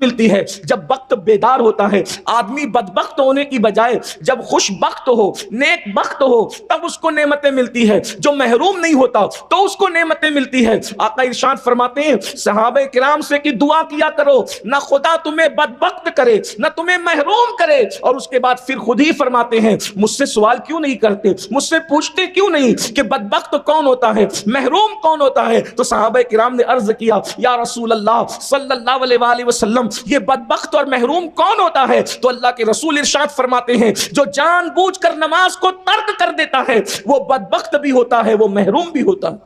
ملتی ہے جب وقت بیدار ہوتا ہے. آدمی بدبخت ہونے کی بجائے جب خوش بخت ہو، نیک بخت ہو، تب اس کو نعمتیں ملتی ہے. جو محروم نہیں ہوتا تو اس کو نعمتیں ملتی ہے. آقا ارشاد فرماتے ہیں صحابہ کرام سے کہ دعا کیا کرو نہ خدا تمہیں بدبخت کرے نہ تمہیں محروم کرے. اور اس کے بعد پھر خود ہی فرماتے ہیں مجھ سے سوال کیوں نہیں کرتے، مجھ سے پوچھتے کیوں نہیں کہ بدبخت کون ہوتا ہے، محروم کون ہوتا ہے. تو صحابہ کرام نے عرض کیا یا رسول اللہ صلی اللہ علیہ وآلہ وسلم یہ بدبخت اور محروم کون ہوتا ہے؟ تو اللہ کے رسول ارشاد فرماتے ہیں جو جان بوجھ کر نماز کو ترک کر دیتا ہے وہ بدبخت بھی ہوتا ہے، وہ محروم بھی ہوتا ہے.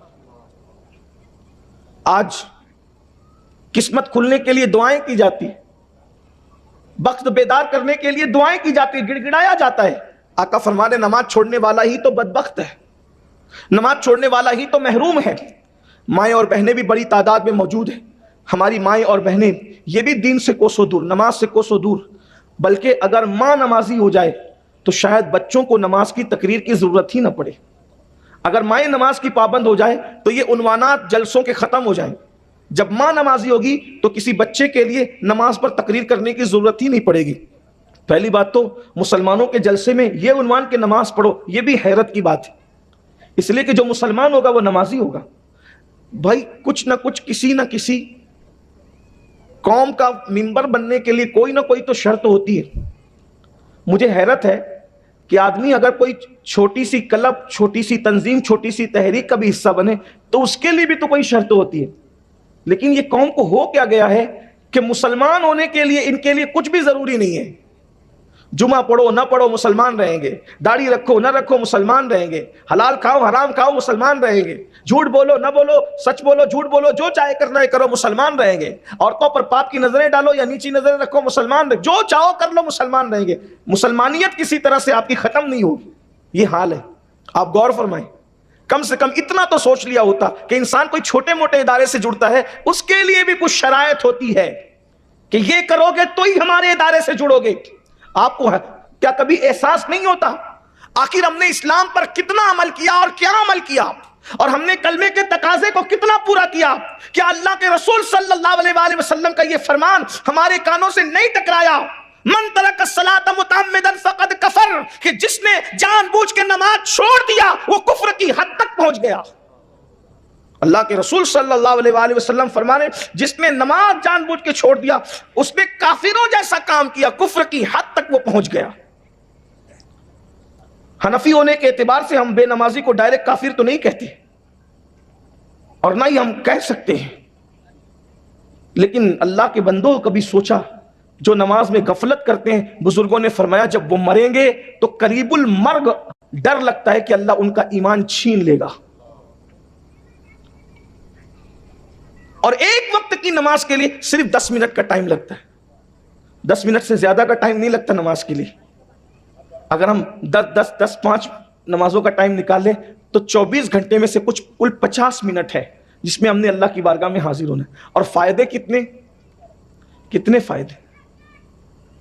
آج قسمت کھلنے کے لیے دعائیں کی جاتی، وقت بیدار کرنے کے لیے دعائیں کی جاتی، گڑ گڑایا جاتا ہے. آقا فرمانے نماز چھوڑنے والا ہی تو بدبخت ہے، نماز چھوڑنے والا ہی تو محروم ہے. مائیں اور بہنیں بھی بڑی تعداد میں موجود ہیں. ہماری مائیں اور بہنیں یہ بھی دین سے کوسوں دور، نماز سے کوسوں دور. بلکہ اگر ماں نمازی ہو جائے تو شاید بچوں کو نماز کی تقریر کی ضرورت ہی نہ پڑے. اگر مائیں نماز کی پابند ہو جائے تو یہ عنوانات جلسوں کے ختم ہو جائیں. جب ماں نمازی ہوگی تو کسی بچے کے لیے نماز پر تقریر کرنے کی ضرورت ہی نہیں پڑے گی. پہلی بات تو مسلمانوں کے جلسے میں یہ عنوان کہ نماز پڑھو، یہ بھی حیرت کی بات ہے، اس لیے کہ جو مسلمان ہوگا وہ نمازی ہوگا. بھائی کچھ نہ کچھ کسی نہ کسی قوم کا ممبر بننے کے لیے کوئی نہ کوئی تو شرط ہوتی ہے. مجھے حیرت ہے کہ آدمی اگر کوئی چھوٹی سی کلب، چھوٹی سی تنظیم، چھوٹی سی تحریک کا بھی حصہ بنے تو اس کے لیے بھی تو کوئی شرط ہوتی ہے. لیکن یہ قوم کو ہو کیا گیا ہے کہ مسلمان ہونے کے لیے ان کے لیے کچھ بھی ضروری نہیں ہے. جمعہ پڑھو نہ پڑھو مسلمان رہیں گے، داڑھی رکھو نہ رکھو مسلمان رہیں گے، حلال کھاؤ حرام کھاؤ مسلمان رہیں گے، جھوٹ بولو نہ بولو، سچ بولو جھوٹ بولو، جو چاہے کرنا ہے کرو مسلمان رہیں گے. عورتوں پر پاپ کی نظریں ڈالو یا نیچی نظریں رکھو مسلمان رہیں گے، جو چاہو کر لو مسلمان رہیں گے. مسلمانیت کسی طرح سے آپ کی ختم نہیں ہوگی. یہ حال ہے. آپ غور فرمائیں، کم سے کم اتنا تو سوچ لیا ہوتا کہ انسان کوئی چھوٹے موٹے ادارے سے جڑتا ہے اس کے لیے بھی کچھ شرائط ہوتی ہے کہ یہ کرو گے تو ہی ہمارے ادارے سے جڑو گے. آپ کو کیا کبھی احساس نہیں ہوتا آخر ہم نے اسلام پر کتنا عمل کیا اور کیا عمل کیا، اور ہم نے کلمے کے تقاضے کو کتنا پورا کیا؟ کیا اللہ کے رسول صلی اللہ علیہ وآلہ وسلم کا یہ فرمان ہمارے کانوں سے نہیں ٹکرایا؟ من ترک الصلاۃ متعمدا فقد کفر، کہ جس نے جان بوجھ کے نماز چھوڑ دیا وہ کفر کی حد تک پہنچ گیا. اللہ کے رسول صلی اللہ علیہ وآلہ وسلم فرمانے جس نے نماز جان بوجھ کے چھوڑ دیا اس نے کافروں جیسا کام کیا، کفر کی حد تک وہ پہنچ گیا. حنفی ہونے کے اعتبار سے ہم بے نمازی کو ڈائریکٹ کافر تو نہیں کہتے اور نہ ہی ہم کہہ سکتے ہیں، لیکن اللہ کے بندوں کبھی سوچا جو نماز میں غفلت کرتے ہیں؟ بزرگوں نے فرمایا جب وہ مریں گے تو قریب المرگ ڈر لگتا ہے کہ اللہ ان کا ایمان چھین لے گا. اور ایک وقت کی نماز کے لیے صرف 10 منٹ کا ٹائم لگتا ہے، 10 منٹ سے زیادہ کا ٹائم نہیں لگتا نماز کے لیے. اگر ہم 5 نمازوں کا ٹائم نکال لیں تو 24 گھنٹے میں سے کچھ کل 50 منٹ ہے جس میں ہم نے اللہ کی بارگاہ میں حاضر ہونا ہے. اور فائدے کتنے فائدے!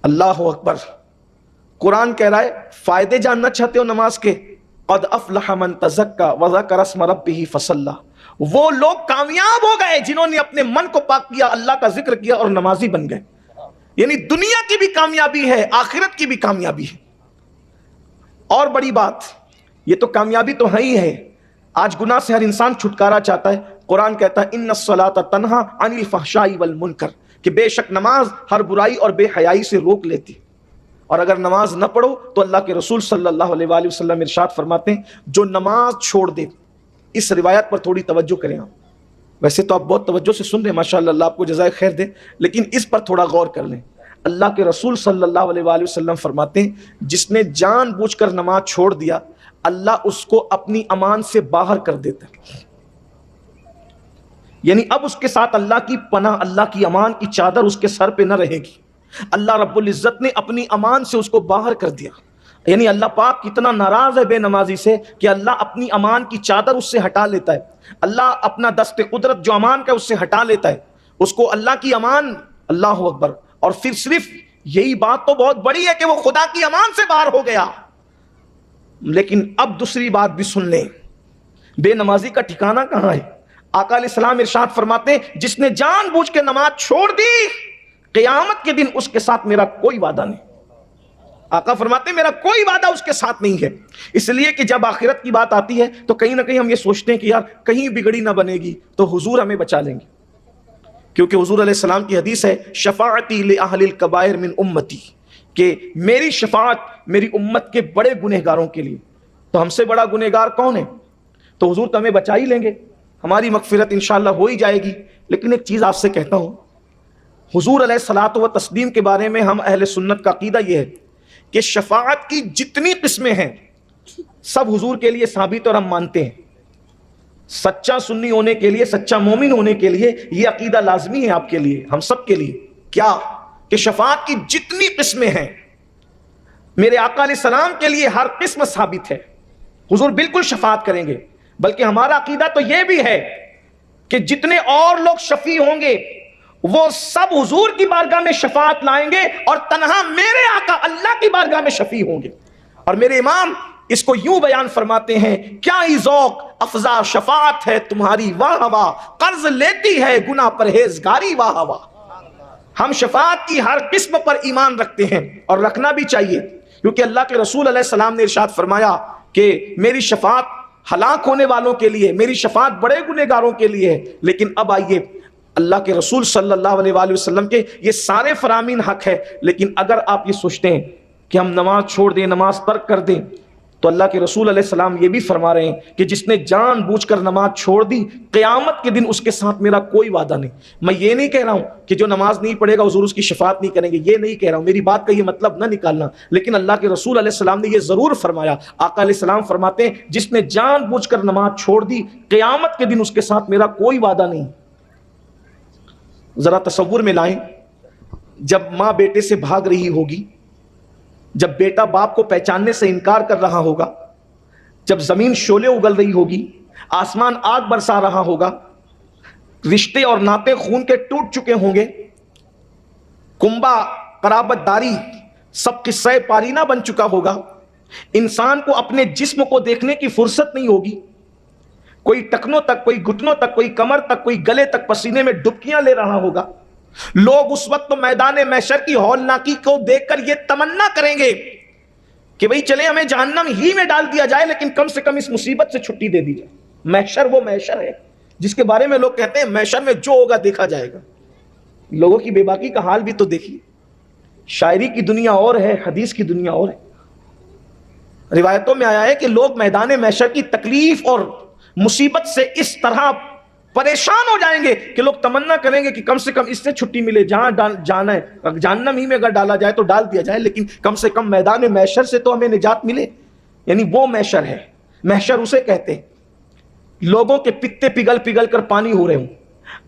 اللہ اکبر. قرآن کہہ رہا ہے فائدے جاننا چاہتے ہو نماز کے؟ قد افلح من تزکا وذکر اسم ربہ فصلی، وہ لوگ کامیاب ہو گئے جنہوں نے اپنے من کو پاک کیا، اللہ کا ذکر کیا اور نمازی بن گئے. یعنی دنیا کی بھی کامیابی ہے، آخرت کی بھی کامیابی ہے. اور بڑی بات یہ تو کامیابی تو ہے ہی ہے. آج گناہ سے ہر انسان چھٹکارا چاہتا ہے. قرآن کہتا ہے ان الصلاۃ تنہی عن الفحشاء والمنکر، کہ بے شک نماز ہر برائی اور بے حیائی سے روک لیتی. اور اگر نماز نہ پڑھو تو اللہ کے رسول صلی اللہ علیہ وآلہ وسلم ارشاد فرماتے ہیں جو نماز چھوڑ دے، اس روایت پر تھوڑی توجہ کریں. آپ ویسے تو آپ بہت توجہ سے سن رہے ہیں ماشاءاللہ، اللہ آپ کو جزائے خیر دے، لیکن اس پر تھوڑا غور کر لیں. اللہ کے رسول صلی اللہ علیہ وآلہ وسلم فرماتے ہیں جس نے جان بوجھ کر نماز چھوڑ دیا اللہ اس کو اپنی امان سے باہر کر دیتا ہے. یعنی اب اس کے ساتھ اللہ کی پناہ، اللہ کی امان کی چادر اس کے سر پہ نہ رہے گی. اللہ رب العزت نے اپنی امان سے اس کو باہر کر دیا. یعنی اللہ پاک کتنا ناراض ہے بے نمازی سے کہ اللہ اپنی امان کی چادر اس سے ہٹا لیتا ہے. اللہ اپنا دست قدرت جو امان کا اس سے ہٹا لیتا ہے، اس کو اللہ کی امان. اللہ اکبر. اور پھر صرف یہی بات تو بہت بڑی ہے کہ وہ خدا کی امان سے باہر ہو گیا، لیکن اب دوسری بات بھی سن لیں، بے نمازی کا ٹھکانہ کہاں ہے؟ آقا علیہ السلام ارشاد فرماتے ہیں جس نے جان بوجھ کے نماز چھوڑ دی قیامت کے دن اس کے ساتھ میرا کوئی وعدہ نہیں. آقا فرماتے ہیں میرا کوئی وعدہ اس کے ساتھ نہیں ہے. اس لیے کہ جب آخرت کی بات آتی ہے تو کہیں نہ کہیں ہم یہ سوچتے ہیں کہ یار کہیں بگڑی نہ بنے گی تو حضور ہمیں بچا لیں گے. کیونکہ حضور علیہ السلام کی حدیث ہے شفاعتی لأہل الکبائر من امتی، کہ میری شفاعت میری امت کے بڑے گنہگاروں کے لیے. تو ہم سے بڑا گنہگار کون ہے؟ تو حضور تو ہمیں بچا ہی لیں گے، ہماری مغفرت انشاءاللہ ہو ہی جائے گی. لیکن ایک چیز آپ سے کہتا ہوں، حضور علیہ الصلوۃ والتسلیم کے بارے میں ہم اہل سنت کا عقیدہ یہ ہے کہ شفاعت کی جتنی قسمیں ہیں سب حضور کے لیے ثابت اور ہم مانتے ہیں. سچا سنی ہونے کے لیے، سچا مومن ہونے کے لیے یہ عقیدہ لازمی ہے آپ کے لیے، ہم سب کے لیے. کیا؟ کہ شفاعت کی جتنی قسمیں ہیں میرے آقا علیہ السلام کے لیے ہر قسم ثابت ہے. حضور بالکل شفاعت کریں گے. بلکہ ہمارا عقیدہ تو یہ بھی ہے کہ جتنے اور لوگ شفیع ہوں گے وہ سب حضور کی بارگاہ میں شفاعت لائیں گے اور تنہا میرے آقا اللہ کی بارگاہ میں شفیع ہوں گے. اور میرے امام اس کو یوں بیان فرماتے ہیں، کیا ہی ذوق افزا شفاعت ہے تمہاری واہ واہ، قرض لیتی ہے گناہ پرہیزگاری واہ واہ. ہم شفاعت کی ہر قسم پر ایمان رکھتے ہیں اور رکھنا بھی چاہیے، کیونکہ اللہ کے رسول علیہ السلام نے ارشاد فرمایا کہ میری شفاعت ہلاک ہونے والوں کے لیے، میری شفاعت بڑے گنہگاروں کے لیے ہے. لیکن اب آئیے، اللہ کے رسول صلی اللہ علیہ وآلہ وسلم کے یہ سارے فرامین حق ہے، لیکن اگر آپ یہ سوچتے ہیں کہ ہم نماز چھوڑ دیں، نماز ترک کر دیں، تو اللہ کے رسول علیہ السلام یہ بھی فرما رہے ہیں کہ جس نے جان بوجھ کر نماز چھوڑ دی قیامت کے دن اس کے ساتھ میرا کوئی وعدہ نہیں. میں یہ نہیں کہہ رہا ہوں کہ جو نماز نہیں پڑھے گا حضور اس کی شفاعت نہیں کریں گے، یہ نہیں کہہ رہا ہوں، میری بات کا یہ مطلب نہ نکالنا. لیکن اللہ کے رسول علیہ السلام نے یہ ضرور فرمایا، آقا علیہ السلام فرماتے ہیں جس نے جان بوجھ کر نماز چھوڑ دی قیامت کے دن اس کے ساتھ میرا کوئی وعدہ نہیں. ذرا تصور میں لائیں، جب ماں بیٹے سے بھاگ رہی ہوگی، جب بیٹا باپ کو پہچاننے سے انکار کر رہا ہوگا، جب زمین شعلے اگل رہی ہوگی، آسمان آگ برسا رہا ہوگا، رشتے اور ناطے خون کے ٹوٹ چکے ہوں گے، کنبا قرابت داری سب قصہ پارینہ بن چکا ہوگا، انسان کو اپنے جسم کو دیکھنے کی فرصت نہیں ہوگی، کوئی ٹکنوں تک، کوئی گھٹنوں تک، کوئی کمر تک، کوئی گلے تک پسینے میں ڈبکیاں لے رہا ہوگا. لوگ اس وقت میدان محشر کی ہولناکی کو دیکھ کر یہ تمنا کریں گے کہ بھئی چلے ہمیں جہنم ہی میں ڈال دیا جائے لیکن کم سے کم اس مصیبت سے چھٹی دے دی جائے. محشر وہ محشر ہے جس کے بارے میں لوگ کہتے ہیں محشر میں جو ہوگا دیکھا جائے گا. لوگوں کی بے باکی کا حال بھی تو دیکھیے. شاعری کی دنیا اور ہے، حدیث کی دنیا اور ہے. روایتوں میں آیا ہے کہ لوگ میدان محشر کی تکلیف اور مصیبت سے اس طرح پریشان ہو جائیں گے کہ لوگ تمنا کریں گے کہ کم سے کم اس سے چھٹی ملے، جہاں جانا ہے جہنم ہی میں اگر ڈالا جائے تو ڈال دیا جائے، لیکن کم سے کم میدان محشر سے تو ہمیں نجات ملے. یعنی وہ محشر ہے، محشر اسے کہتے ہیں. لوگوں کے پتے پگھل پگھل کر پانی ہو رہے ہوں،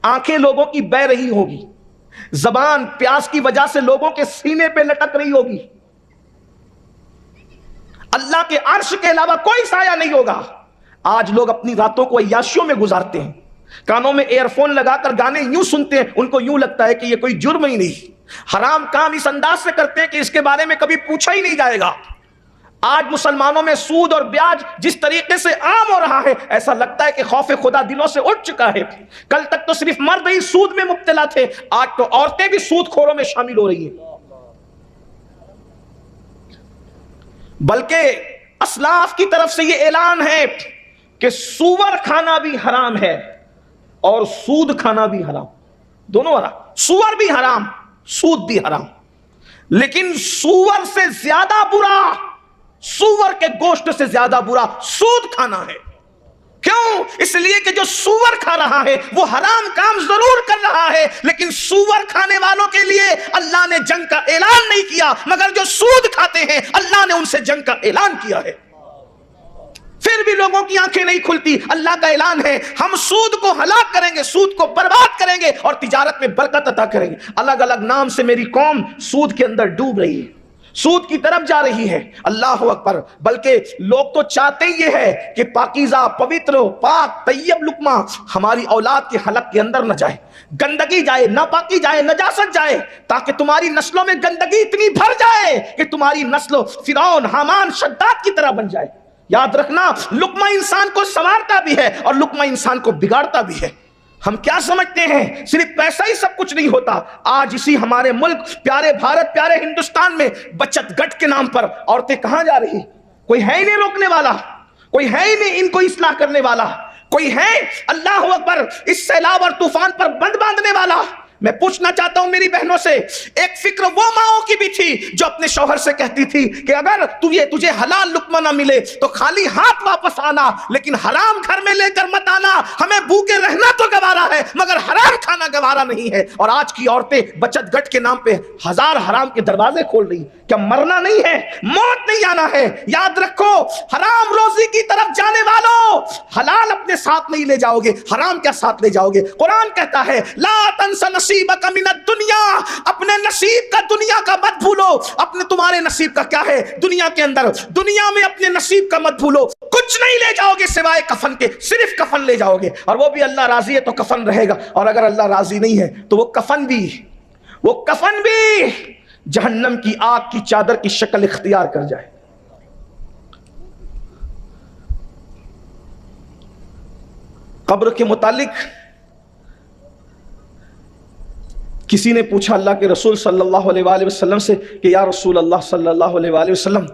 آنکھیں لوگوں کی بہہ رہی ہوگی، زبان پیاس کی وجہ سے لوگوں کے سینے پہ لٹک رہی ہوگی، اللہ کے عرش کے علاوہ کوئی سایہ نہیں ہوگا. آج لوگ اپنی راتوں کو عیاشیوں میں گزارتے ہیں، کانوں میں ایئر فون لگا کر گانے یوں سنتے ہیں، ان کو یوں لگتا ہے کہ یہ کوئی جرم ہی نہیں. حرام کام اس انداز سے کرتے ہیں کہ اس کے بارے میں کبھی پوچھا ہی نہیں جائے گا. آج مسلمانوں میں سود اور بیاج جس طریقے سے عام ہو رہا ہے، ایسا لگتا ہے کہ خوف خدا دلوں سے اٹھ چکا ہے. کل تک تو صرف مرد ہی سود میں مبتلا تھے، آج تو عورتیں بھی سود خوروں میں شامل ہو رہی ہیں. بلکہ اسلاف کی طرف سے یہ اعلان ہے کہ سور کھانا بھی حرام ہے اور سود کھانا بھی حرام، دونوں حرام. سور بھی حرام، سود بھی حرام. لیکن سور سے زیادہ برا، سور کے گوشت سے زیادہ برا سود کھانا ہے. کیوں؟ اس لیے کہ جو سور کھا رہا ہے وہ حرام کام ضرور کر رہا ہے، لیکن سور کھانے والوں کے لیے اللہ نے جنگ کا اعلان نہیں کیا، مگر جو سود کھاتے ہیں اللہ نے ان سے جنگ کا اعلان کیا ہے. پھر بھی لوگوں کی آنکھیں نہیں کھلتی. اللہ کا اعلان ہے ہم سود کو ہلاک کریں گے، سود کو برباد کریں گے اور تجارت میں برکت عطا کریں گے. الگ الگ نام سے میری قوم سود کے اندر ڈوب رہی ہے، سود کی طرف جا رہی ہے. اللہ اکبر. بلکہ لوگ تو چاہتے یہ ہے کہ پاکیزہ، پوتر، پاک، طیب لقمہ ہماری اولاد کے حلق کے اندر نہ جائے، گندگی جائے، ناپاکی جائے، نجاست جائے، تاکہ تمہاری نسلوں میں گندگی اتنی بھر جائے کہ تمہاری نسل فرعون، حامان، شداد کی طرح بن جائے. یاد رکھنا، لقمہ انسان کو سنوارتا بھی ہے اور لقمہ انسان کو بگاڑتا بھی ہے. ہم کیا سمجھتے ہیں صرف پیسہ ہی سب کچھ نہیں ہوتا. آج اسی ہمارے ملک پیارے بھارت پیارے ہندوستان میں بچت گٹ کے نام پر عورتیں کہاں جا رہی؟ کوئی ہے ہی نہیں روکنے والا, کوئی ہے ہی نہیں ان کو اصلاح کرنے والا, کوئی ہے اللہ اکبر اس سیلاب اور طوفان پر بند باندھنے والا. میں پوچھنا چاہتا ہوں میری بہنوں سے, ایک فکر وہ ماؤں کی بھی تھی جو اپنے شوہر سے کہتی تھی کہ اگر تجھے حلال لقمہ نہ ملے تو خالی ہاتھ واپس آنا, لیکن حرام گھر میں لے کر مت آنا. ہمیں بھوکے رہنا تو گوارا ہے مگر حرام کھانا گوارا نہیں ہے. اور آج کی عورتیں بچت گٹ کے نام پہ ہزار حرام کے دروازے کھول رہی. کیا مرنا نہیں ہے, موت نہیں آنا ہے؟ یاد رکھو, حرام روزی کی طرف جانے والوں حلال اپنے ساتھ نہیں لے جاؤ گے, حرام کیا ساتھ لے جاؤ گے؟ قرآن کہتا ہے لا تنس نصیبک من الدنیا, اپنے نصیب کا دنیا کا مت بھولو. اپنے تمہارے نصیب کا کیا ہے دنیا کے اندر, دنیا میں اپنے نصیب کا مت بھولو. کچھ نہیں لے جاؤ گے سوائے کفن کے, صرف کفن لے جاؤ گے, اور وہ بھی اللہ راضی ہے تو کفن رہے گا, اور اگر اللہ راضی نہیں ہے تو وہ کفن بھی جہنم کی آگ کی چادر کی شکل اختیار کر جائے. قبر کے متعلق کسی نے پوچھا اللہ کے رسول صلی اللہ علیہ وآلہ وسلم سے کہ یا رسول اللہ صلی اللہ علیہ وآلہ وسلم,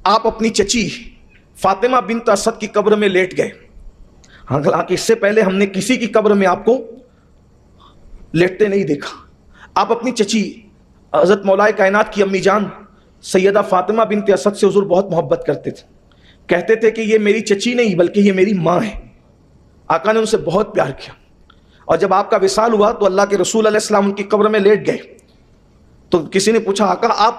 آپ اپنی چچی فاطمہ بنت اسد کی قبر میں لیٹ گئے. حالانکہ اس سے پہلے ہم نے کسی کی قبر میں آپ کو لیٹتے نہیں دیکھا. آپ اپنی چچی حضرت مولا کائنات کی امی جان سیدہ فاطمہ بنت اسد سے حضور بہت محبت کرتے تھے. کہتے تھے کہ یہ میری چچی نہیں بلکہ یہ میری ماں ہے. آقا نے ان سے بہت پیار کیا, اور جب آپ کا وصال ہوا تو اللہ کے رسول علیہ السلام ان کی قبر میں لیٹ گئے. تو کسی نے پوچھا آقا آپ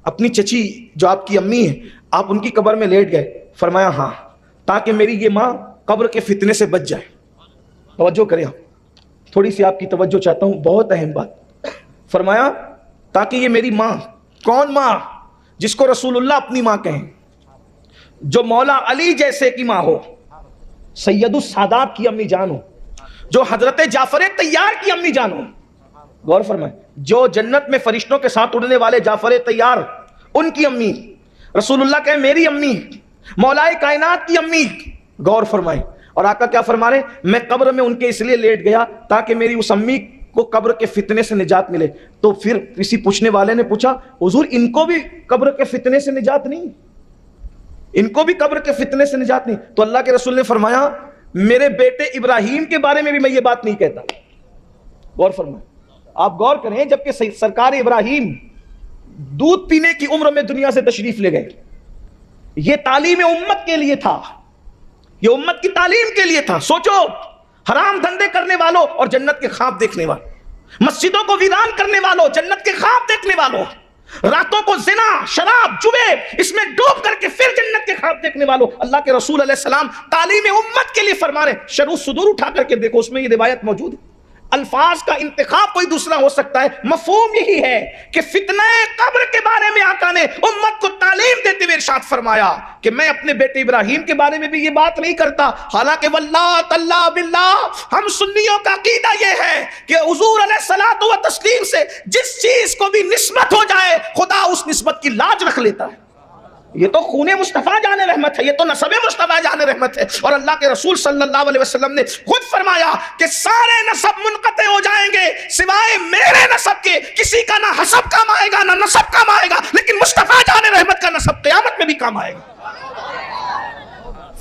اپنی چچی جو آپ کی امی ہے آپ ان کی قبر میں لیٹ گئے؟ فرمایا ہاں, تاکہ میری یہ ماں قبر کے فتنے سے بچ جائے. توجہ کریں, آپ تھوڑی سی آپ کی توجہ چاہتا ہوں, بہت اہم بات. فرمایا تاکہ یہ میری ماں, کون ماں؟ جس کو رسول اللہ اپنی ماں کہیں, جو مولا علی جیسے کی ماں ہو, سید السادات کی امی جان ہو, جو حضرت جعفر طیار کی امی جان ہو. غور فرمائیں, جو جنت میں فرشتوں کے ساتھ اڑنے والے جعفر طیار ان کی امی, رسول اللہ کہیں میری امی, مولا کائنات کی امی. غور فرمائیں, اور آقا کیا فرما رہے, میں قبر میں ان کے اس لیے لیٹ گیا تاکہ میری اس امی کو قبر کے فتنے سے نجات ملے. تو پھر کسی پوچھنے والے نے پوچھا حضور ان کو بھی قبر کے فتنے سے نجات نہیں, ان کو بھی قبر کے فتنے سے نجات نہیں؟ تو اللہ کے رسول نے فرمایا میرے بیٹے ابراہیم کے بارے میں بھی میں یہ بات نہیں کہتا. غور فرمائیں, آپ غور کریں, جبکہ سرکار ابراہیم دودھ پینے کی عمر میں دنیا سے تشریف لے گئے. یہ تعلیم امت کے لیے تھا, یہ امت کی تعلیم کے لیے تھا. سوچو, حرام دھندے کرنے والوں اور جنت کے خواب دیکھنے والوں, مسجدوں کو ویران کرنے والوں, جنت کے خواب دیکھنے والوں, راتوں کو زنا شراب جوے اس میں ڈوب کر کے پھر جنت کے خواب دیکھنے والوں. اللہ کے رسول علیہ السلام تعلیم امت کے لیے فرما رہے. شروع صدور اٹھا کر کے دیکھو, اس میں یہ روایت موجود ہے. الفاظ کا انتخاب کوئی دوسرا ہو سکتا ہے, مفہوم یہی ہے کہ فتنہ قبر کے بارے میں آقا نے امت کو تعلیم دیتے ہوئے ارشاد فرمایا کہ میں اپنے بیٹے ابراہیم کے بارے میں بھی یہ بات نہیں کرتا. حالانکہ واللہ تاللہ باللہ ہم سنیوں کا عقیدہ یہ ہے کہ حضور علیہ الصلوۃ والتسلیم سے جس چیز کو بھی نسبت ہو جائے خدا اس نسبت کی لاج رکھ لیتا ہے. یہ تو خون مصطفیٰ جان رحمت ہے, یہ تو نسب مصطفیٰ جان رحمت ہے. اور اللہ کے رسول صلی اللہ علیہ وسلم نے خود فرمایا کہ سارے نسب منقطع ہو جائیں گے سوائے میرے نسب کے. کسی کا نہ حسب کام آئے گا نہ نسب کام آئے گا, لیکن مصطفیٰ جان رحمت کا نسب قیامت میں بھی کام آئے گا.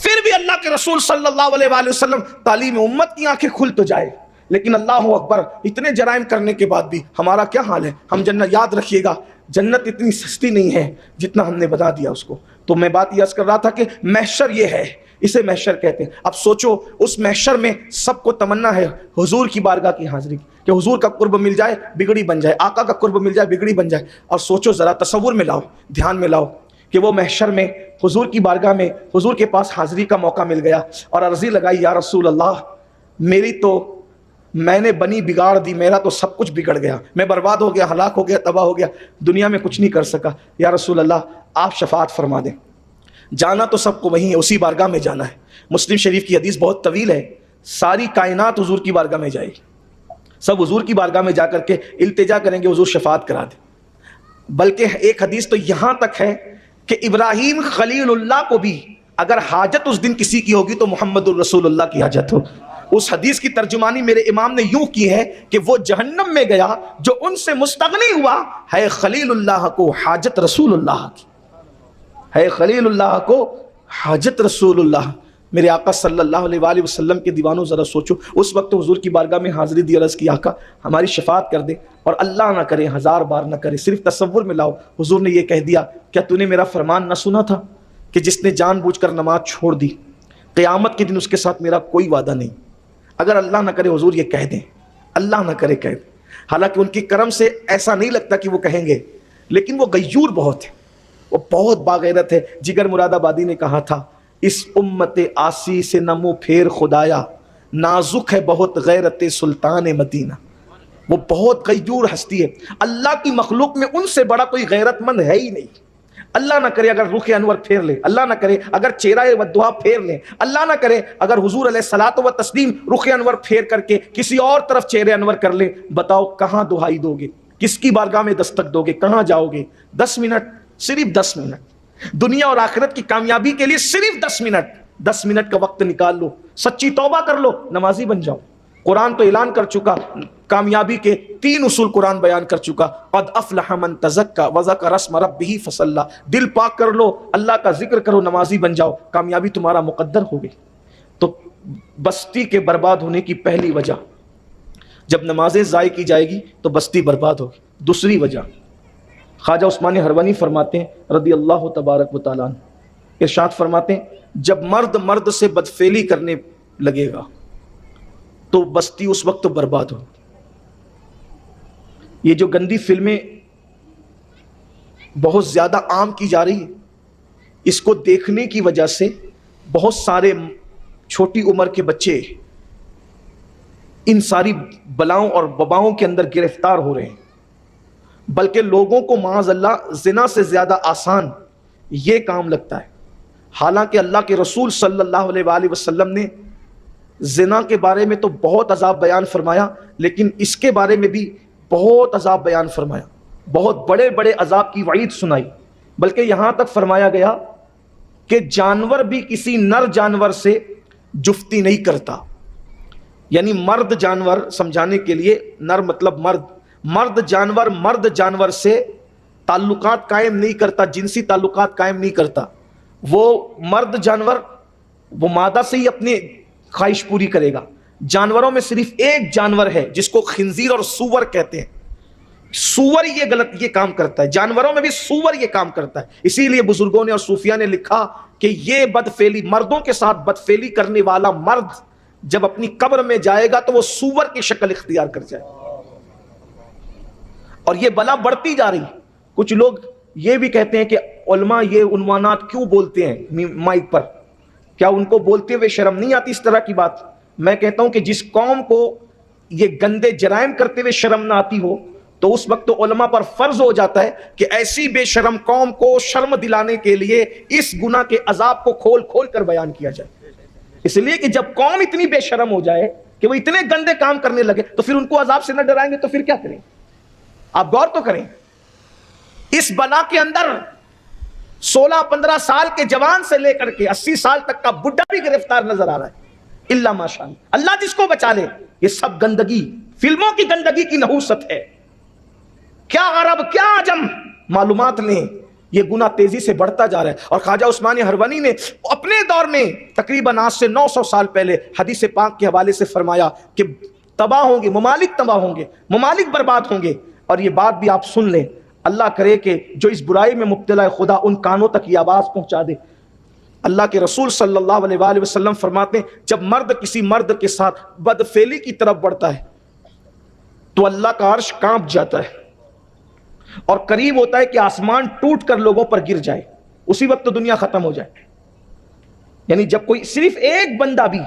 پھر بھی اللہ کے رسول صلی اللہ علیہ وآلہ وسلم تعلیم امت کی آنکھیں کھل تو جائے, لیکن اللہ اکبر اتنے جرائم کرنے کے بعد بھی ہمارا کیا حال ہے. ہم جنت, یاد رکھیے گا جنت اتنی سستی نہیں ہے جتنا ہم نے بتا دیا اس کو. تو میں بات یہ عرض کر رہا تھا کہ محشر یہ ہے, اسے محشر کہتے ہیں. اب سوچو اس محشر میں سب کو تمنا ہے حضور کی بارگاہ کی حاضری کہ حضور کا قرب مل جائے بگڑی بن جائے, آقا کا قرب مل جائے بگڑی بن جائے. اور سوچو ذرا, تصور میں لاؤ, دھیان میں لاؤ کہ وہ محشر میں حضور کی بارگاہ میں حضور کے پاس حاضری کا موقع مل گیا اور عرضی لگائی یا رسول اللہ میری تو میں نے بنی بگاڑ دی, میرا تو سب کچھ بگڑ گیا, میں برباد ہو گیا, ہلاک ہو گیا, تباہ ہو گیا, دنیا میں کچھ نہیں کر سکا. یا رسول اللہ آپ شفاعت فرما دیں. جانا تو سب کو وہیں ہے, اسی بارگاہ میں جانا ہے. مسلم شریف کی حدیث بہت طویل ہے, ساری کائنات حضور کی بارگاہ میں جائے گی, سب حضور کی بارگاہ میں جا کر کے التجا کریں گے حضور شفاعت کرا دیں. بلکہ ایک حدیث تو یہاں تک ہے کہ ابراہیم خلیل اللہ کو بھی اگر حاجت اس دن کسی کی ہوگی تو محمد الرسول اللہ کی حاجت ہو. اس حدیث کی ترجمانی میرے امام نے یوں کی ہے کہ وہ جہنم میں گیا جو ان سے مستغنی ہوا ہے خلیل اللہ کو حاجت رسول اللہ کی، ہے خلیل اللہ کو حاجت رسول اللہ۔ میرے آقا صلی اللہ علیہ وآلہ وسلم کے دیوانوں ذرا سوچو، اس وقت حضور کی بارگاہ میں حاضری دی، عرض کی آقا ہماری شفاعت کر دے، اور اللہ نہ کرے، ہزار بار نہ کرے، صرف تصور میں لاؤ، حضور نے یہ کہہ دیا کیا تو نے میرا فرمان نہ سنا تھا کہ جس نے جان بوجھ کر نماز چھوڑ دی قیامت کے دن اس کے ساتھ میرا کوئی وعدہ نہیں۔ اگر اللہ نہ کرے حضور یہ کہہ دیں، اللہ نہ کرے کہہ دیں، حالانکہ ان کی کرم سے ایسا نہیں لگتا کہ وہ کہیں گے، لیکن وہ غیور بہت ہے، وہ بہت باغیرت ہے۔ جگر مراد آبادی نے کہا تھا اس امت آسی سے نہ منہ پھیر خدایا، نازک ہے بہت غیرت سلطان مدینہ۔ وہ بہت غیور ہستی ہے، اللہ کی مخلوق میں ان سے بڑا کوئی غیرت مند ہے ہی نہیں۔ اللہ نہ کرے اگر رخ انور پھیر لے، اللہ نہ کرے اگر چہرہ ودعا پھیر لیں، اللہ نہ کرے اگر حضور علیہ الصلوۃ والتسلیم رخ انور پھیر کر کے کسی اور طرف چہرے انور کر لیں، بتاؤ کہاں دہائی دو گے، کس کی بارگاہ میں دستک دو گے، کہاں جاؤ گے؟ 10 منٹ، صرف 10 منٹ، دنیا اور آخرت کی کامیابی کے لیے صرف 10 منٹ، 10 منٹ کا وقت نکال لو، سچی توبہ کر لو، نمازی بن جاؤ۔ قرآن تو اعلان کر چکا، کامیابی کے 3 اصول قرآن بیان کر چکا، قد افلح من تزکا وذکر اسم ربہ فصلی، دل پاک کر لو، اللہ کا ذکر کرو، نمازی بن جاؤ، کامیابی تمہارا مقدر ہو گئی۔ تو بستی کے برباد ہونے کی پہلی وجہ، جب نمازیں ضائع کی جائے گی تو بستی برباد ہوگی۔ دوسری وجہ خواجہ عثمان ہروانی فرماتے ہیں رضی اللہ تبارک و تعالیٰ عنہ، ارشاد فرماتے ہیں جب مرد سے بدفعلی کرنے لگے گا تو بستی اس وقت برباد ہو۔ یہ جو گندی فلمیں بہت زیادہ عام کی جا رہی ہے، اس کو دیکھنے کی وجہ سے بہت سارے چھوٹی عمر کے بچے ان ساری بلاؤں اور وباؤں کے اندر گرفتار ہو رہے ہیں، بلکہ لوگوں کو معاذ اللہ زنا سے زیادہ آسان یہ کام لگتا ہے۔ حالانکہ اللہ کے رسول صلی اللہ علیہ وآلہ وسلم نے زنا کے بارے میں تو بہت عذاب بیان فرمایا، لیکن اس کے بارے میں بھی بہت عذاب بیان فرمایا، بہت بڑے بڑے عذاب کی وعید سنائی، بلکہ یہاں تک فرمایا گیا کہ جانور بھی کسی نر جانور سے جفتی نہیں کرتا، یعنی مرد جانور سمجھانے کے لیے، نر مطلب مرد جانور سے تعلقات قائم نہیں کرتا، جنسی تعلقات قائم نہیں کرتا۔ وہ مرد جانور وہ مادہ سے ہی اپنی خواہش پوری کرے گا۔ جانوروں میں صرف ایک جانور ہے جس کو خنزیر اور سور کہتے ہیں، سور یہ کام کرتا ہے، جانوروں میں بھی سور یہ کام کرتا ہے۔ اسی لیے بزرگوں نے اور صوفیاء نے لکھا کہ یہ بدفعلی، مردوں کے ساتھ بدفعلی کرنے والا مرد جب اپنی قبر میں جائے گا تو وہ سور کی شکل اختیار کر جائے، اور یہ بلا بڑھتی جا رہی۔ کچھ لوگ یہ بھی کہتے ہیں کہ علماء یہ عنوانات کیوں بولتے ہیں مائک پر، کیا ان کو بولتے ہوئے شرم نہیں آتی اس طرح کی بات؟ میں کہتا ہوں کہ جس قوم کو یہ گندے جرائم کرتے ہوئے شرم نہ آتی ہو تو اس وقت تو علماء پر فرض ہو جاتا ہے کہ ایسی بے شرم قوم کو شرم دلانے کے لیے اس گناہ کے عذاب کو کھول کھول کر بیان کیا جائے۔ اس لیے کہ جب قوم اتنی بے شرم ہو جائے کہ وہ اتنے گندے کام کرنے لگے تو پھر ان کو عذاب سے نہ ڈرائیں گے تو پھر کیا کریں؟ آپ غور تو کریں، اس بلا کے اندر 16-15 سال کے جوان سے لے کر کے 80 سال تک کا بڈھا بھی گرفتار نظر آ رہا ہے، اللہ ماشاءاللہ، اللہ جس کو بچا لے۔ یہ سب گندگی، فلموں کی گندگی کی نحوست ہے۔ کیا عرب کیا عجم، معلومات نے یہ گناہ تیزی سے بڑھتا جا رہا ہے۔ اور خواجہ عثمان ہروانی نے اپنے دور میں تقریباً آج سے 900 سال پہلے حدیث پاک کے حوالے سے فرمایا کہ تباہ ہوں گے ممالک، تباہ ہوں گے ممالک، برباد ہوں گے۔ اور یہ بات بھی آپ سن لیں، اللہ کرے کہ جو اس برائی میں مبتلا ہے خدا ان کانوں تک یہ آواز پہنچا دے۔ اللہ کے رسول صلی اللہ علیہ وآلہ وسلم فرماتے ہیں جب مرد کسی مرد کے ساتھ بدفعلی کی طرف بڑھتا ہے تو اللہ کا عرش کانپ جاتا ہے اور قریب ہوتا ہے کہ آسمان ٹوٹ کر لوگوں پر گر جائے، اسی وقت دنیا ختم ہو جائے۔ یعنی جب کوئی صرف ایک بندہ بھی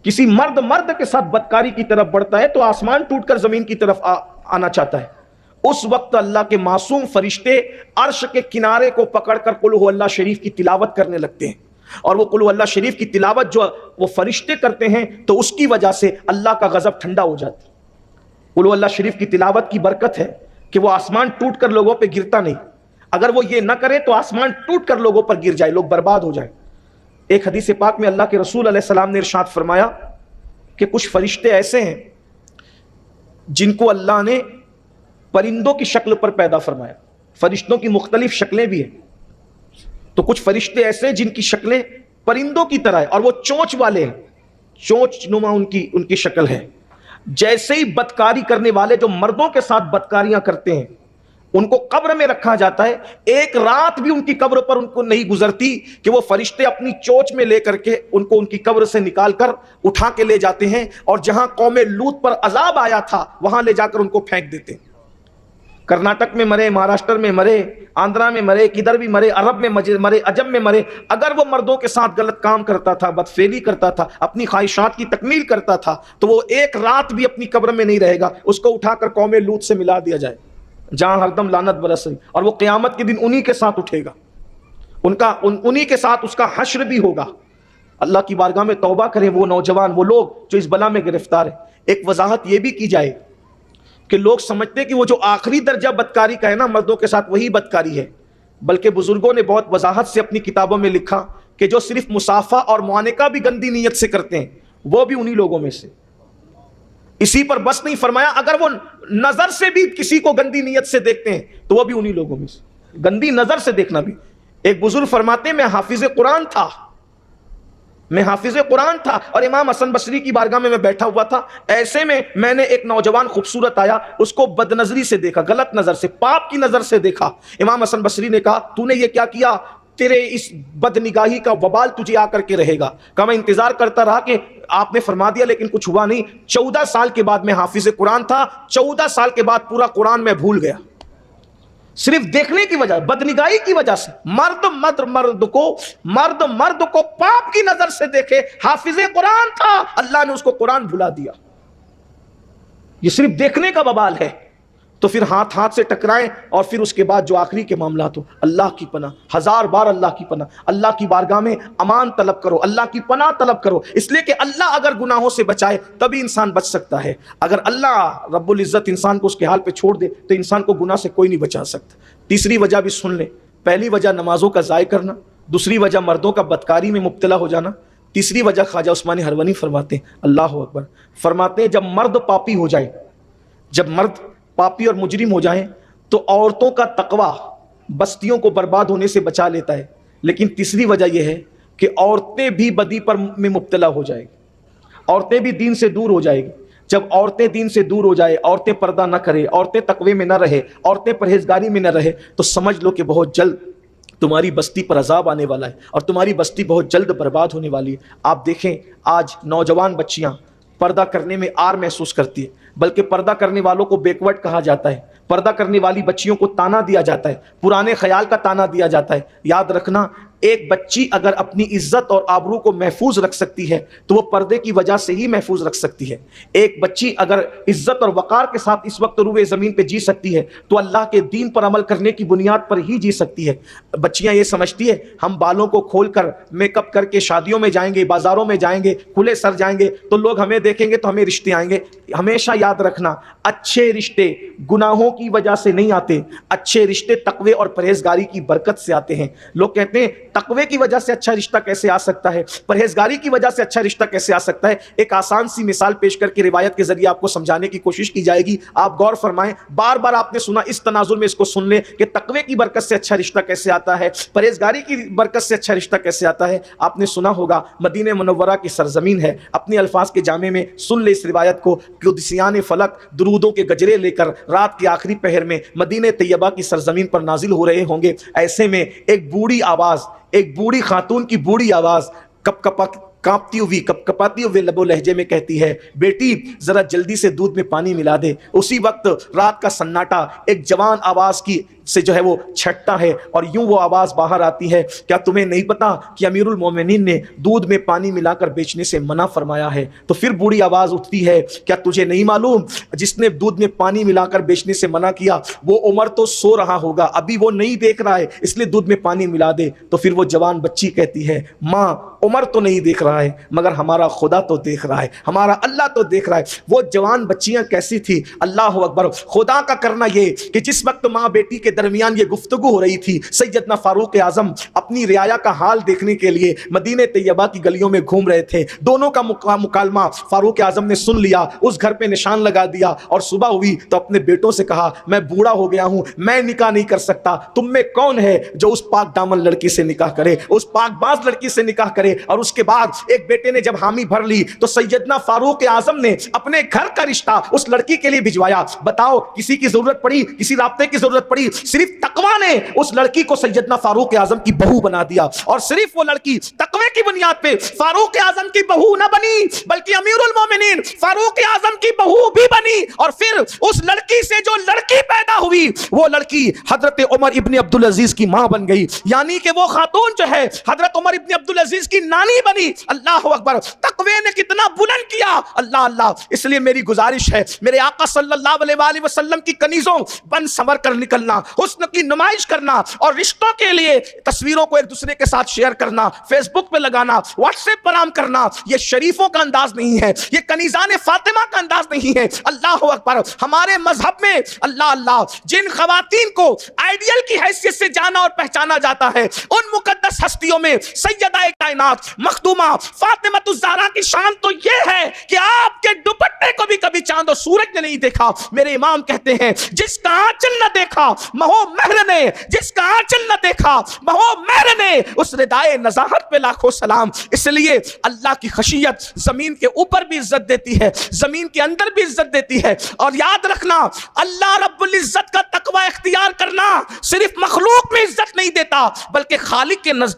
کسی مرد کے ساتھ بدکاری کی طرف بڑھتا ہے تو آسمان ٹوٹ کر زمین کی طرف آنا چاہتا ہے، اس وقت اللہ کے معصوم فرشتے عرش کے کنارے کو پکڑ کر قل ہو اللہ شریف کی تلاوت کرنے لگتے ہیں، اور وہ قل ہو اللہ شریف کی تلاوت جو وہ فرشتے کرتے ہیں تو اس کی وجہ سے اللہ کا غضب ٹھنڈا ہو جاتا ہے۔ قل ہو اللہ شریف کی تلاوت کی برکت ہے کہ وہ آسمان ٹوٹ کر لوگوں پہ گرتا نہیں، اگر وہ یہ نہ کرے تو آسمان ٹوٹ کر لوگوں پر گر جائے، لوگ برباد ہو جائیں۔ ایک حدیث پاک میں اللہ کے رسول علیہ السلام نے ارشاد فرمایا کہ کچھ فرشتے ایسے ہیں جن کو اللہ نے پرندوں کی شکل پر پیدا فرمایا. فرشتوں کی مختلف شکلیں بھی ہیں, تو کچھ فرشتے ایسے ہیں جن کی شکلیں پرندوں کی طرح ہے اور وہ چونچ والے ہیں, چونچ نما ان کی شکل ہے. جیسے ہی بدکاری کرنے والے جو مردوں کے ساتھ بدکاریاں کرتے ہیں ان کو قبر میں رکھا جاتا ہے, ایک رات بھی ان کی قبر پر ان کو نہیں گزرتی کہ وہ فرشتے اپنی چونچ میں لے کر کے ان کو ان کی قبر سے نکال کر اٹھا کے لے جاتے ہیں اور جہاں قوم لوط پر عذاب آیا تھا وہاں لے جا کر ان کو پھینک دیتے ہیں. کرناٹک میں مرے, مہاراشٹر میں مرے, آندھرا میں مرے, کدھر بھی مرے, عرب میں مرے, عجم میں مرے, اگر وہ مردوں کے ساتھ غلط کام کرتا تھا, بدفعلی کرتا تھا, اپنی خواہشات کی تکمیل کرتا تھا, تو وہ ایک رات بھی اپنی قبر میں نہیں رہے گا, اس کو اٹھا کر قوم لوط سے ملا دیا جائے جہاں ہردم لعنت برس رہی, اور وہ قیامت کے دن انہی کے ساتھ اٹھے گا, انہی کے ساتھ اس کا حشر بھی ہوگا. اللہ کی بارگاہ میں توبہ کریں وہ نوجوان, وہ لوگ جو اس بلا میں گرفتار ہیں. ایک وضاحت یہ بھی کی جائے کہ لوگ سمجھتے کہ وہ جو آخری درجہ بدکاری کا ہے نا مردوں کے ساتھ وہی بدکاری ہے, بلکہ بزرگوں نے بہت وضاحت سے اپنی کتابوں میں لکھا کہ جو صرف مصافحہ اور معانقہ بھی گندی نیت سے کرتے ہیں وہ بھی انہی لوگوں میں سے. اسی پر بس نہیں فرمایا اگر وہ نظر سے بھی کسی کو گندی نیت سے دیکھتے ہیں تو وہ بھی انہی لوگوں میں سے. گندی نظر سے دیکھنا بھی. ایک بزرگ فرماتے ہیں میں حافظ قرآن تھا اور امام حسن بصری کی بارگاہ میں بیٹھا ہوا تھا, ایسے میں نے ایک نوجوان خوبصورت آیا, اس کو بد نظری سے دیکھا, غلط نظر سے, پاپ کی نظر سے دیکھا. امام حسن بصری نے کہا تو نے یہ کیا کیا, تیرے اس بد نگاہی کا وبال تجھے آ کر کے رہے گا. کہا میں انتظار کرتا رہا کہ آپ نے فرما دیا لیکن کچھ ہوا نہیں. 14 سال کے بعد میں حافظ قرآن تھا, 14 سال کے بعد پورا قرآن میں بھول گیا, صرف دیکھنے کی وجہ, بدنگاہی کی وجہ سے. مرد کو پاپ کی نظر سے دیکھے, حافظ قرآن تھا, اللہ نے اس کو قرآن بھلا دیا. یہ صرف دیکھنے کا وبال ہے. تو پھر ہاتھ سے ٹکرائیں اور پھر اس کے بعد جو آخری کے معاملات ہو, اللہ کی پناہ, 1000 بار اللہ کی پناہ, اللہ کی بارگاہ میں امان طلب کرو, اللہ کی پناہ طلب کرو, اس لیے کہ اللہ اگر گناہوں سے بچائے تبھی انسان بچ سکتا ہے. اگر اللہ رب العزت انسان کو اس کے حال پہ چھوڑ دے تو انسان کو گناہ سے کوئی نہیں بچا سکتا. تیسری وجہ بھی سن لیں. پہلی وجہ نمازوں کا ضائع کرنا, دوسری وجہ مردوں کا بدکاری میں مبتلا ہو جانا, تیسری وجہ خواجہ عثمانی ہروانی فرماتے ہیں, اللہ اکبر, فرماتے ہیں جب مرد پاپی ہو جائے, جب مرد پاپی اور مجرم ہو جائیں تو عورتوں کا تقویٰ بستیوں کو برباد ہونے سے بچا لیتا ہے. لیکن تیسری وجہ یہ ہے کہ عورتیں بھی بدی میں مبتلا ہو جائیں گی, عورتیں بھی دین سے دور ہو جائیں گی. جب عورتیں دین سے دور ہو جائے, عورتیں پردہ نہ کرے, عورتیں تقوی میں نہ رہے, عورتیں پرہیزگاری میں نہ رہے, تو سمجھ لو کہ بہت جلد تمہاری بستی پر عذاب آنے والا ہے اور تمہاری بستی بہت جلد برباد ہونے والی ہے. آپ دیکھیں آج نوجوان بچیاں پردہ کرنے میں آر محسوس کرتی ہے, بلکہ پردہ کرنے والوں کو بیکورڈ کہا جاتا ہے, پردہ کرنے والی بچیوں کو تانا دیا جاتا ہے, پرانے خیال کا تانا دیا جاتا ہے. یاد رکھنا ایک بچی اگر اپنی عزت اور آبرو کو محفوظ رکھ سکتی ہے تو وہ پردے کی وجہ سے ہی محفوظ رکھ سکتی ہے. ایک بچی اگر عزت اور وقار کے ساتھ اس وقت روئے زمین پہ جی سکتی ہے تو اللہ کے دین پر عمل کرنے کی بنیاد پر ہی جی سکتی ہے. بچیاں یہ سمجھتی ہے ہم بالوں کو کھول کر میک اپ کر کے شادیوں میں جائیں گے, بازاروں میں جائیں گے, کھلے سر جائیں گے تو لوگ ہمیں دیکھیں گے تو ہمیں رشتے آئیں گے. ہمیشہ یاد رکھنا اچھے رشتے گناہوں کی وجہ سے نہیں آتے, اچھے رشتے تقوی اور پرہیزگاری کی برکت سے آتے ہیں. لوگ کہتے ہیں تقوی کی وجہ سے اچھا رشتہ کیسے آ سکتا ہے, پرہیزگاری کی وجہ سے اچھا رشتہ کیسے آ سکتا ہے. ایک آسان سی مثال پیش کر کے روایت کے ذریعے آپ کو سمجھانے کی کوشش کی جائے گی. آپ غور فرمائیں, بار بار آپ نے سنا, اس تناظر میں اس کو سن لیں کہ تقوی کی برکت سے اچھا رشتہ کیسے آتا ہے, پرہیزگاری کی برکت سے اچھا رشتہ کیسے آتا ہے. آپ نے سنا ہوگا مدینہ منورہ کی سرزمین ہے, اپنے الفاظ کے جامع میں سن لے اس روایت کو. قدسیان فلک درودوں کے گجرے لے کر رات کے آخری پہر میں مدینہ طیبہ کی سرزمین پر نازل ہو رہے ہوں گے. ایسے میں ایک بوڑھی آواز, ایک بوڑھی خاتون کی بوڑھی آواز کانپتی ہوئی لب و لہجے میں کہتی ہے, بیٹی ذرا جلدی سے دودھ میں پانی ملا دے. اسی وقت رات کا سناٹا ایک جوان آواز کی سے جو ہے وہ چھٹتا ہے اور یوں وہ آواز باہر آتی ہے, کیا تمہیں نہیں پتا کہ امیر المومنین نے دودھ میں پانی ملا کر بیچنے سے منع فرمایا ہے. تو پھر بوڑھی آواز اٹھتی ہے, کیا تجھے نہیں معلوم جس نے دودھ میں پانی ملا کر بیچنے سے منع کیا وہ عمر تو سو رہا ہوگا, ابھی وہ نہیں دیکھ رہا ہے, اس لیے دودھ میں پانی ملا دے. تو پھر وہ جوان بچی کہتی ہے, ماں عمر تو نہیں دیکھ رہا ہے مگر ہمارا خدا تو دیکھ رہا ہے, ہمارا اللہ تو دیکھ رہا ہے. وہ جوان بچیاں کیسی تھی, اللہ اکبر. خدا کا کرنا یہ کہ جس وقت ماں بیٹی کے درمیان یہ گفتگو ہو رہی تھی. سیدنا فاروق اعظم اپنی رعایا کا حال دیکھنے کے لیے مدینہ طیبہ کی گلیوں میں گھوم رہے تھے. دونوں کا مکالمہ فاروق اعظم نے سن لیا, اس گھر پہ نشان لگا دیا, اور صبح ہوئی تو اپنے بیٹوں سے کہا میں بوڑھا ہو گیا ہوں, میں نکاح نہیں کر سکتا, تم میں کون ہے جو اس پاک دامن لڑکی سے نکاح کرے, اس پاک باز لڑکی سے نکاح کرے. اور اس کے بعد ایک بیٹے نے جب حامی بھر لی تو سیدنا فاروق اعظم نے اپنے گھر کا رشتہ اس لڑکی کے لیے بھجوایا. بتاؤ کسی کی ضرورت پڑی, کسی رابطے کی ضرورت پڑی, صرف تقوی نے اس لڑکی کو سیدنا فاروق اعظم کی بہو بنا دیا. اور صرف وہ لڑکی تقوی کی بنیاد پہ فاروق اعظم کی بہو نہ بنی بلکہ امیر المومنین فاروق اعظم کی بہو بھی بنی. اور پھر اس لڑکی سے جو لڑکی پیدا ہوئی وہ لڑکی حضرت عمر ابن عبدالعزیز کی ماں بن گئی, یعنی کہ وہ خاتون جو ہے حضرت عمر ابن عبدالعزیز کی نانی بنی. اللہ اکبر, تقوی نے کتنا بلند کیا. اللہ اللہ. اس لیے میری گزارش ہے میرے آقا صلی اللہ علیہ وآلہ وسلم کی کنیزوں بن سنور کر نکلنا, حسن کی نمائش کرنا, اور رشتوں کے لیے تصویروں کو ایک دوسرے کے ساتھ شیئر کرنا, فیس بک پہ لگانا, واٹس ایپ پر عام کرنا, یہ شریفوں کا انداز نہیں ہے, یہ کنیزان فاطمہ کا انداز نہیں ہے. اللہ اکبر. ہمارے مذہب میں اللہ اللہ جن خواتین کو آئیڈیل کی حیثیت سے جانا اور پہچانا جاتا ہے ان مقدس ہستیوں میں سیدہ کائنات مخدومہ فاطمہ الزہرا کی شان تو یہ ہے کہ آپ کے دوپٹے کو بھی کبھی چاند اور سورج نے نہیں دیکھا. میرے امام کہتے ہیں جس کا آنچل نہ دیکھا مہو مہر نے, جس کا آنچل نہ دیکھا مہو مہر نے, اس ردائے نزاہت پہ لاکھوں سلام. اس لیے اللہ کی خشیت زمین کے اوپر بھی عزت دیتی ہے, زمین کے اندر بھی عزت دیتی ہے. اور یاد رکھنا اللہ رب العزت کا تقوی اختیار کرنا صرف مخلوق میں عزت نہیں دیتا بلکہ خالق کے نزدیک